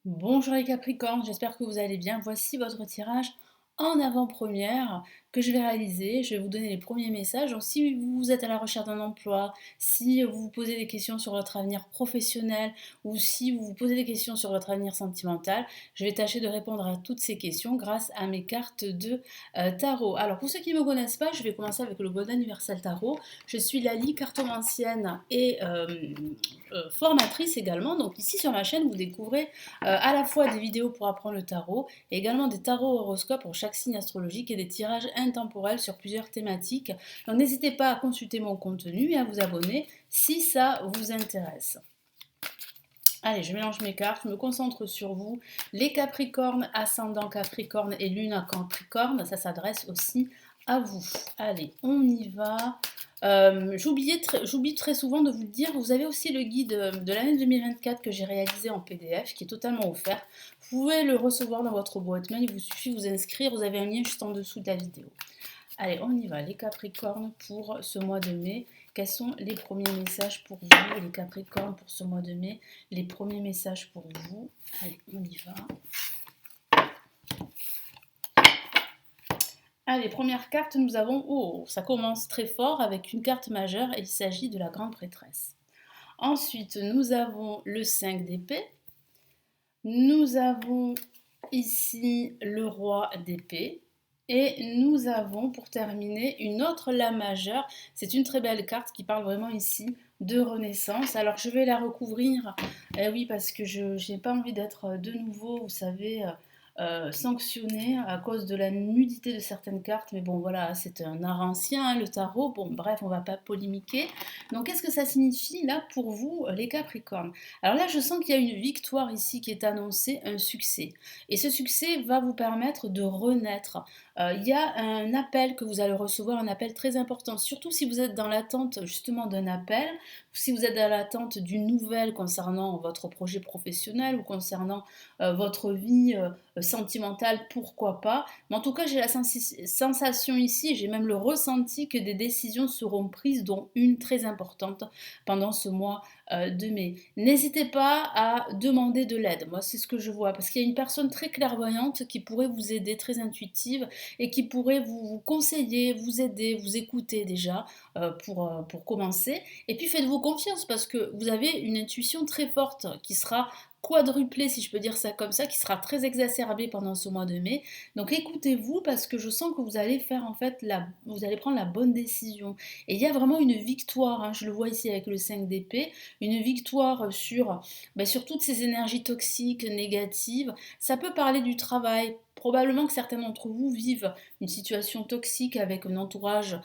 Bonjour les Capricornes, j'espère que vous allez bien. Voici votre tirage en avant-première que je vais réaliser. Je vais vous donner les premiers messages. Donc, si vous êtes à la recherche d'un emploi, si vous vous posez des questions sur votre avenir professionnel ou si vous vous posez des questions sur votre avenir sentimental, je vais tâcher de répondre à toutes ces questions grâce à mes cartes de tarot. Alors, pour ceux qui ne me connaissent pas, je vais commencer avec le Bon Universel Tarot. Je suis Lali, cartomancienne et formatrice également. Donc, ici sur ma chaîne, vous découvrez à la fois des vidéos pour apprendre le tarot, et également des tarots horoscopes pour chaque signe astrologique et des tirages intemporels sur plusieurs thématiques. Donc n'hésitez pas à consulter mon contenu et à vous abonner si ça vous intéresse. Allez, je mélange mes cartes, je me concentre sur vous. Les Capricornes, ascendant Capricorne et lune à Capricorne, ça s'adresse aussi à vous. Allez, on y va. J'oublie très souvent de vous le dire, vous avez aussi le guide de l'année 2024 que j'ai réalisé en PDF, qui est totalement offert. Vous pouvez le recevoir dans votre boîte mail, il vous suffit de vous inscrire, vous avez un lien juste en dessous de la vidéo. Allez, on y va, les Capricornes pour ce mois de mai. Quels sont les premiers messages pour vous, les Capricornes, pour ce mois de mai? Les premiers messages pour vous. Allez, on y va. Allez, première carte, nous avons... Oh, ça commence très fort avec une carte majeure et il s'agit de la grande prêtresse. Ensuite, nous avons le 5 d'épée. Nous avons ici le roi d'épée. Et nous avons pour terminer une autre la majeure. C'est une très belle carte qui parle vraiment ici de renaissance. Alors je vais la recouvrir, oui, parce que je n'ai pas envie d'être de nouveau, vous savez, sanctionnée à cause de la nudité de certaines cartes. Mais bon, voilà, c'est un art ancien, hein, le tarot. Bon, bref, on va pas polémiquer. Donc qu'est-ce que ça signifie là pour vous, les Capricornes? Alors là, je sens qu'il y a une victoire ici qui est annoncée, un succès. Et ce succès va vous permettre de renaître. Il y a un appel que vous allez recevoir, un appel très important, surtout si vous êtes dans l'attente justement d'un appel, si vous êtes dans l'attente d'une nouvelle concernant votre projet professionnel ou concernant votre vie sentimentale, pourquoi pas. Mais en tout cas, j'ai la sensation ici, j'ai même le ressenti que des décisions seront prises, dont une très importante pendant ce mois de mai. N'hésitez pas à demander de l'aide. Moi, c'est ce que je vois, parce qu'il y a une personne très clairvoyante qui pourrait vous aider, très intuitive, et qui pourrait vous conseiller, vous aider, vous écouter déjà pour commencer. Et puis faites-vous confiance parce que vous avez une intuition très forte qui sera quadruplée, si je peux dire ça comme ça, qui sera très exacerbée pendant ce mois de mai. Donc écoutez-vous parce que je sens que vous allez faire en fait vous allez prendre la bonne décision. Et il y a vraiment une victoire, hein, je le vois ici avec le 5 d'épée, une victoire sur toutes ces énergies toxiques, négatives. Ça peut parler du travail. Probablement que certains d'entre vous vivent une situation toxique avec un entourage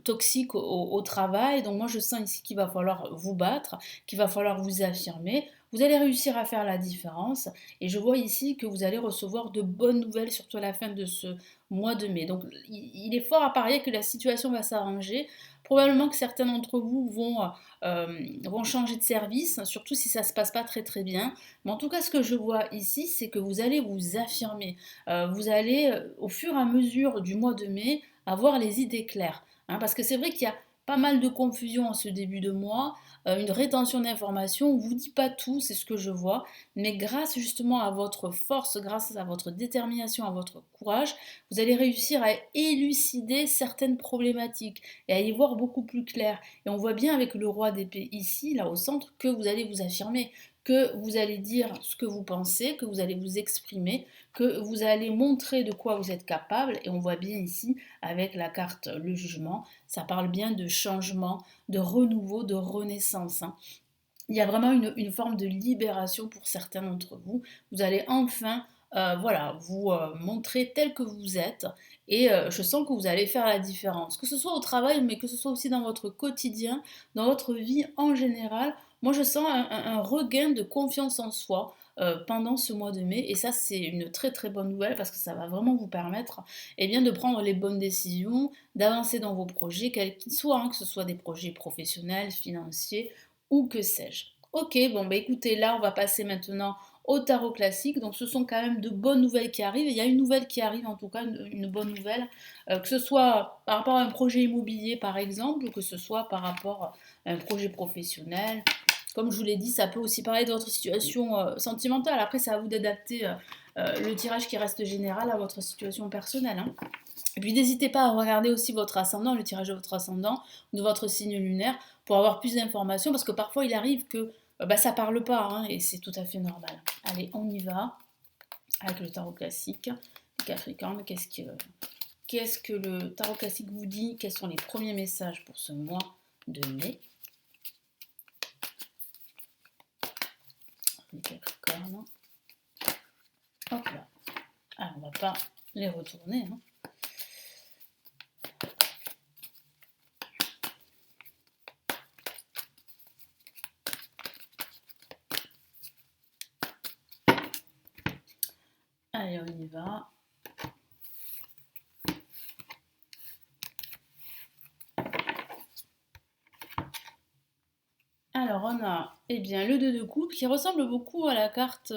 toxique au travail. Donc moi je sens ici qu'il va falloir vous battre, qu'il va falloir vous affirmer. Vous allez réussir à faire la différence et je vois ici que vous allez recevoir de bonnes nouvelles surtout à la fin de ce mois de mai. Donc il est fort à parier que la situation va s'arranger. Probablement que certains d'entre vous vont changer de service, surtout si ça ne se passe pas très très bien. Mais en tout cas, ce que je vois ici, c'est que vous allez vous affirmer. Vous allez, au fur et à mesure du mois de mai, avoir les idées claires. Hein, parce que c'est vrai qu'il y a pas mal de confusion en ce début de mois, une rétention d'informations, on ne vous dit pas tout, c'est ce que je vois, mais grâce justement à votre force, grâce à votre détermination, à votre courage, vous allez réussir à élucider certaines problématiques et à y voir beaucoup plus clair. Et on voit bien avec le roi d'épée ici, là au centre, que vous allez vous affirmer, que vous allez dire ce que vous pensez, que vous allez vous exprimer, que vous allez montrer de quoi vous êtes capable. Et on voit bien ici, avec la carte le jugement, ça parle bien de changement, de renouveau, de renaissance. Hein. Il y a vraiment une forme de libération pour certains d'entre vous. Vous allez enfin vous montrer tel que vous êtes et je sens que vous allez faire la différence. Que ce soit au travail, mais que ce soit aussi dans votre quotidien, dans votre vie en général. Moi, je sens un regain de confiance en soi pendant ce mois de mai et ça, c'est une très très bonne nouvelle parce que ça va vraiment vous permettre de prendre les bonnes décisions, d'avancer dans vos projets, quels qu'ils soient, hein, que ce soit des projets professionnels, financiers ou que sais-je. Ok, bon bah écoutez, là on va passer maintenant au tarot classique. Donc ce sont quand même de bonnes nouvelles qui arrivent. Il y a une nouvelle qui arrive, en tout cas une bonne nouvelle, que ce soit par rapport à un projet immobilier par exemple, ou que ce soit par rapport à un projet professionnel. Comme je vous l'ai dit, ça peut aussi parler de votre situation sentimentale. Après, c'est à vous d'adapter le tirage qui reste général à votre situation personnelle, hein. Et puis n'hésitez pas à regarder aussi votre ascendant, le tirage de votre ascendant, de votre signe lunaire, pour avoir plus d'informations, parce que parfois il arrive que ça parle pas, hein, et c'est tout à fait normal. Allez, on y va avec le tarot classique, le Capricorne. Qu'est-ce que le tarot classique vous dit? Quels sont les premiers messages pour ce mois de mai? Les Capricornes. Hop là. Alors, on va pas les retourner, hein. Allez, on y va. Alors, on a le 2 de coupe qui ressemble beaucoup à la carte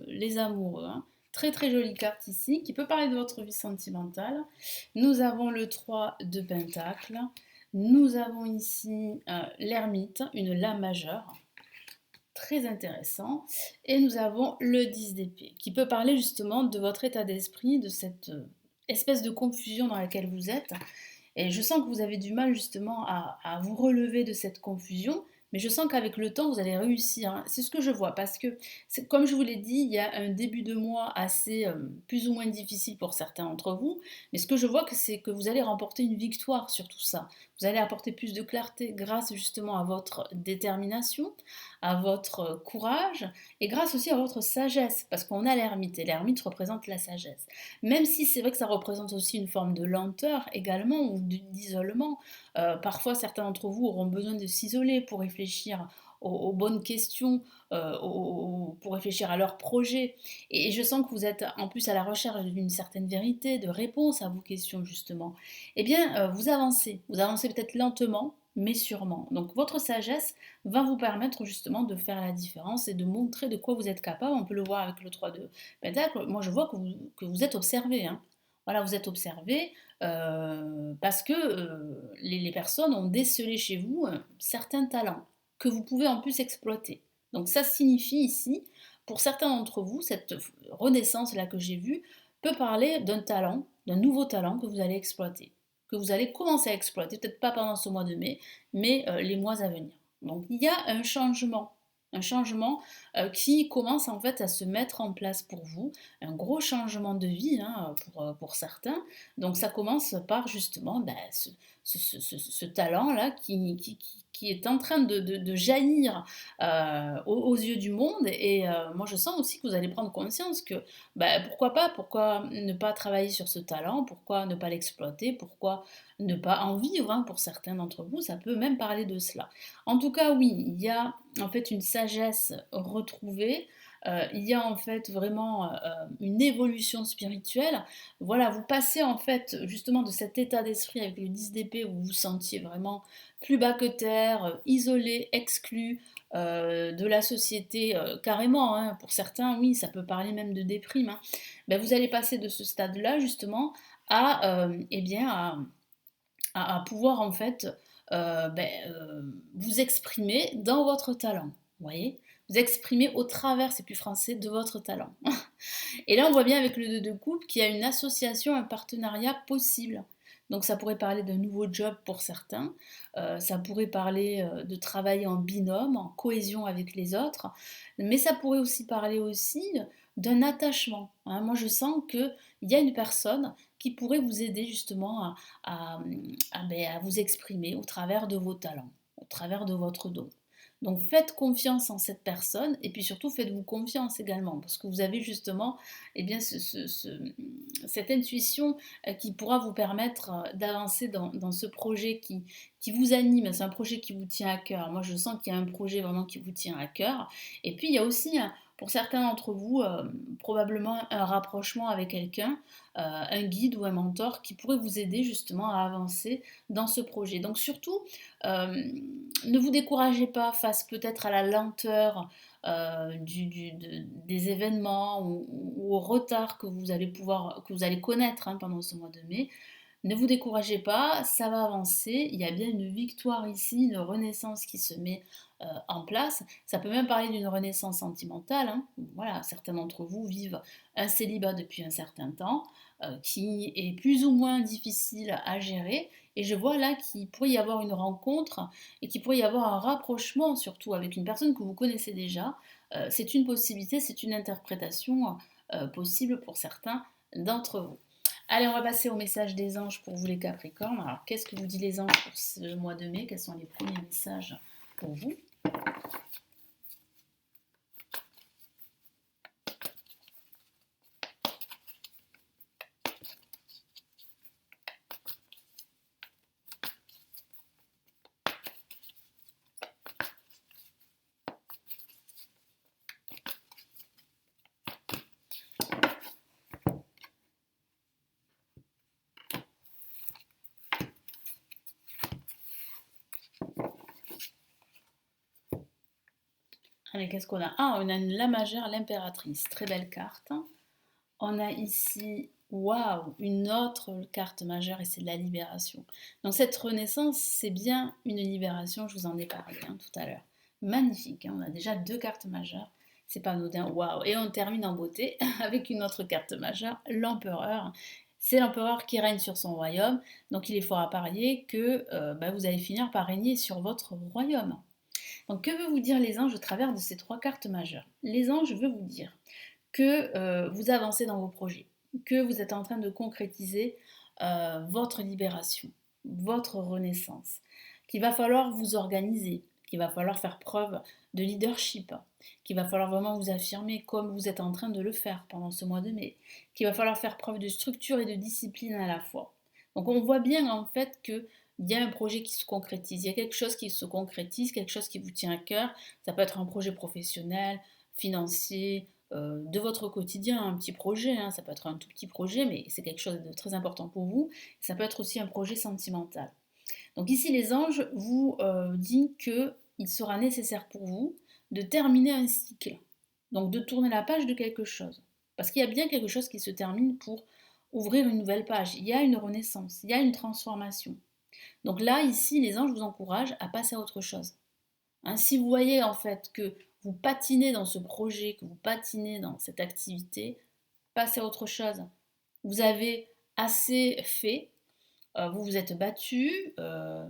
Les Amoureux, hein. Très très jolie carte ici qui peut parler de votre vie sentimentale. Nous avons le 3 de Pentacle. Nous avons ici l'ermite, une La majeure. Très intéressant. Et nous avons le 10 d'épée qui peut parler justement de votre état d'esprit, de cette espèce de confusion dans laquelle vous êtes. Et je sens que vous avez du mal justement à vous relever de cette confusion, mais je sens qu'avec le temps, vous allez réussir, hein. C'est ce que je vois, parce que, comme je vous l'ai dit, il y a un début de mois assez plus ou moins difficile pour certains d'entre vous, mais ce que je vois, c'est que vous allez remporter une victoire sur tout ça. Vous allez apporter plus de clarté grâce justement à votre détermination, à votre courage, et grâce aussi à votre sagesse, parce qu'on a l'ermite, et l'ermite représente la sagesse. Même si c'est vrai que ça représente aussi une forme de lenteur également, ou d'isolement. Parfois, certains d'entre vous auront besoin de s'isoler pour réfléchir aux bonnes questions, pour réfléchir à leurs projets. Et je sens que vous êtes en plus à la recherche d'une certaine vérité, de réponses à vos questions justement. Eh bien, vous avancez peut-être lentement, mais sûrement. Donc votre sagesse va vous permettre justement de faire la différence et de montrer de quoi vous êtes capable. On peut le voir avec le 3 de Pentacle. Moi, je vois que vous êtes observé, hein. Voilà, vous êtes observé parce que les personnes ont décelé chez vous certains talents que vous pouvez en plus exploiter. Donc ça signifie ici, pour certains d'entre vous, cette renaissance-là que j'ai vue peut parler d'un talent, d'un nouveau talent que vous allez exploiter, que vous allez commencer à exploiter, peut-être pas pendant ce mois de mai, mais les mois à venir. Donc il y a un changement qui commence en fait à se mettre en place pour vous, un gros changement de vie, hein, pour certains. Donc ça commence par justement ce talent-là qui est en train de jaillir aux yeux du monde. Et moi je sens aussi que vous allez prendre conscience que pourquoi pas, pourquoi ne pas travailler sur ce talent, pourquoi ne pas l'exploiter, pourquoi ne pas en vivre, hein, pour certains d'entre vous, ça peut même parler de cela. En tout cas, oui, il y a en fait une sagesse retrouvée, il y a en fait vraiment une évolution spirituelle. Voilà, vous passez en fait justement de cet état d'esprit avec le 10 d'épée où vous vous sentiez vraiment plus bas que terre, isolé, exclu de la société, carrément, hein. Pour certains, oui, ça peut parler même de déprime, hein. Vous allez passer de ce stade-là justement à, à pouvoir en fait vous exprimer dans votre talent. Vous voyez, vous exprimer au travers, c'est plus français, de votre talent. Et là, on voit bien avec le 2 de coupe qu'il y a une association, un partenariat possible. Donc ça pourrait parler d'un nouveau job pour certains, ça pourrait parler de travailler en binôme, en cohésion avec les autres, mais ça pourrait aussi parler aussi d'un attachement, hein. Moi, je sens qu'il y a une personne qui pourrait vous aider justement à vous exprimer au travers de vos talents, au travers de votre don. Donc faites confiance en cette personne et puis surtout faites-vous confiance également parce que vous avez justement cette intuition qui pourra vous permettre d'avancer dans ce projet qui vous anime. C'est un projet qui vous tient à cœur. Moi je sens qu'il y a un projet vraiment qui vous tient à cœur. Et puis il y a aussi pour certains d'entre vous probablement un rapprochement avec quelqu'un, un guide ou un mentor qui pourrait vous aider justement à avancer dans ce projet. Donc surtout, ne vous découragez pas face peut-être à la lenteur des événements ou au retard que vous allez connaître, hein, pendant ce mois de mai. Ne vous découragez pas, ça va avancer. Il y a bien une victoire ici, une renaissance qui se met en place. Ça peut même parler d'une renaissance sentimentale, hein. Voilà, certains d'entre vous vivent un célibat depuis un certain temps, qui est plus ou moins difficile à gérer. Et je vois là qu'il pourrait y avoir une rencontre et qu'il pourrait y avoir un rapprochement surtout avec une personne que vous connaissez déjà. C'est une possibilité, c'est une interprétation possible pour certains d'entre vous. Allez, on va passer au message des anges pour vous les Capricornes. Alors, qu'est-ce que vous dit les anges pour ce mois de mai? Quels sont les premiers messages pour vous? Allez, qu'est-ce qu'on a? Ah, on a la majeure, l'impératrice. Très belle carte. On a ici, waouh, une autre carte majeure et c'est de la libération. Donc cette renaissance, c'est bien une libération, je vous en ai parlé tout à l'heure. Magnifique, hein, on a déjà 2 cartes majeures, c'est pas anodin, waouh. Et on termine en beauté avec une autre carte majeure, l'empereur. C'est l'empereur qui règne sur son royaume, donc il est fort à parier que vous allez finir par régner sur votre royaume. Donc que veut vous dire les anges au travers de ces 3 cartes majeures? Les anges veulent vous dire que vous avancez dans vos projets, que vous êtes en train de concrétiser votre libération, votre renaissance, qu'il va falloir vous organiser, qu'il va falloir faire preuve de leadership, qu'il va falloir vraiment vous affirmer comme vous êtes en train de le faire pendant ce mois de mai, qu'il va falloir faire preuve de structure et de discipline à la fois. Donc on voit bien en fait que il y a un projet qui se concrétise, il y a quelque chose qui se concrétise, quelque chose qui vous tient à cœur. Ça peut être un projet professionnel, financier, de votre quotidien, un petit projet, hein, ça peut être un tout petit projet, mais c'est quelque chose de très important pour vous. Ça peut être aussi un projet sentimental. Donc ici, les anges vous disent qu'il sera nécessaire pour vous de terminer un cycle, donc de tourner la page de quelque chose. Parce qu'il y a bien quelque chose qui se termine pour ouvrir une nouvelle page. Il y a une renaissance, il y a une transformation. Donc là, ici, les anges vous encouragent à passer à autre chose. Hein, si vous voyez en fait que vous patinez dans ce projet, que vous patinez dans cette activité, passez à autre chose. Vous avez assez fait, vous vous êtes battu,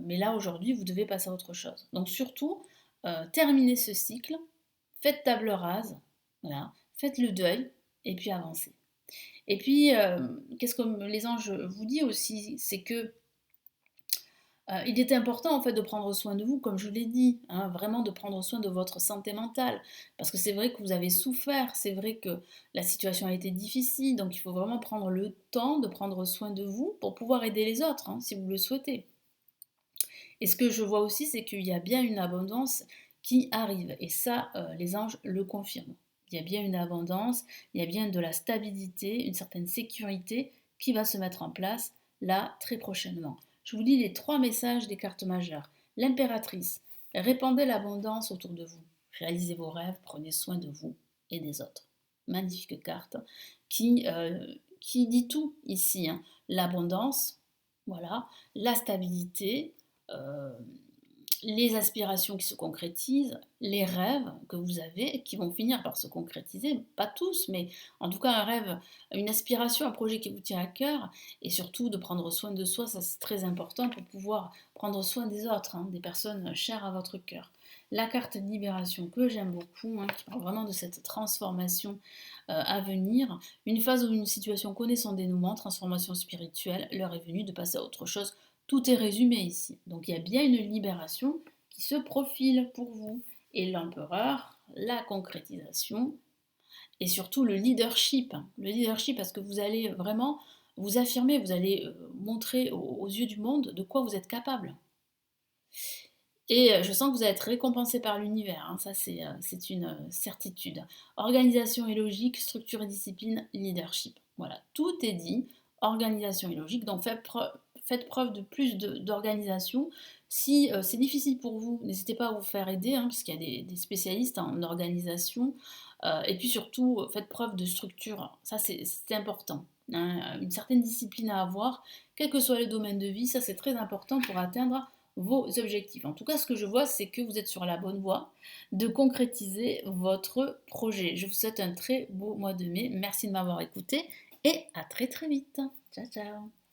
mais là aujourd'hui vous devez passer à autre chose. Donc surtout, terminez ce cycle, faites table rase, voilà, faites le deuil et puis avancez. Et puis, qu'est-ce que les anges vous disent aussi, c'est que il est important en fait de prendre soin de vous, comme je l'ai dit, hein, vraiment de prendre soin de votre santé mentale. Parce que c'est vrai que vous avez souffert, c'est vrai que la situation a été difficile, donc il faut vraiment prendre le temps de prendre soin de vous pour pouvoir aider les autres, hein, si vous le souhaitez. Et ce que je vois aussi, c'est qu'il y a bien une abondance qui arrive, et ça, les anges le confirment. Il y a bien une abondance, il y a bien de la stabilité, une certaine sécurité qui va se mettre en place là très prochainement. Je vous lis les 3 messages des cartes majeures. L'impératrice, répandez l'abondance autour de vous, réalisez vos rêves, prenez soin de vous et des autres. Magnifique carte qui dit tout ici, hein. L'abondance, voilà, la stabilité, euh, les aspirations qui se concrétisent, les rêves que vous avez qui vont finir par se concrétiser, pas tous, mais en tout cas un rêve, une aspiration, un projet qui vous tient à cœur, et surtout de prendre soin de soi, ça c'est très important pour pouvoir prendre soin des autres, hein, des personnes chères à votre cœur. La carte de libération que j'aime beaucoup, hein, qui parle vraiment de cette transformation à venir, une phase ou une situation connaît son dénouement, transformation spirituelle, l'heure est venue de passer à autre chose. Tout est résumé ici. Donc il y a bien une libération qui se profile pour vous. Et l'empereur, la concrétisation et surtout le leadership. Le leadership parce que vous allez vraiment vous affirmer, vous allez montrer aux yeux du monde de quoi vous êtes capable. Et je sens que vous allez être récompensé par l'univers, hein, ça c'est une certitude. Organisation et logique, structure et discipline, leadership. Voilà, tout est dit, organisation et logique, donc faites preuve de plus d'organisation. Si c'est difficile pour vous, n'hésitez pas à vous faire aider, hein, parce qu'il y a des spécialistes en organisation. Et puis surtout, faites preuve de structure, ça c'est important. hein, une certaine discipline à avoir, quel que soit le domaine de vie, ça c'est très important pour atteindre vos objectifs. En tout cas, ce que je vois, c'est que vous êtes sur la bonne voie de concrétiser votre projet. Je vous souhaite un très beau mois de mai. Merci de m'avoir écouté et à très très vite. Ciao ciao.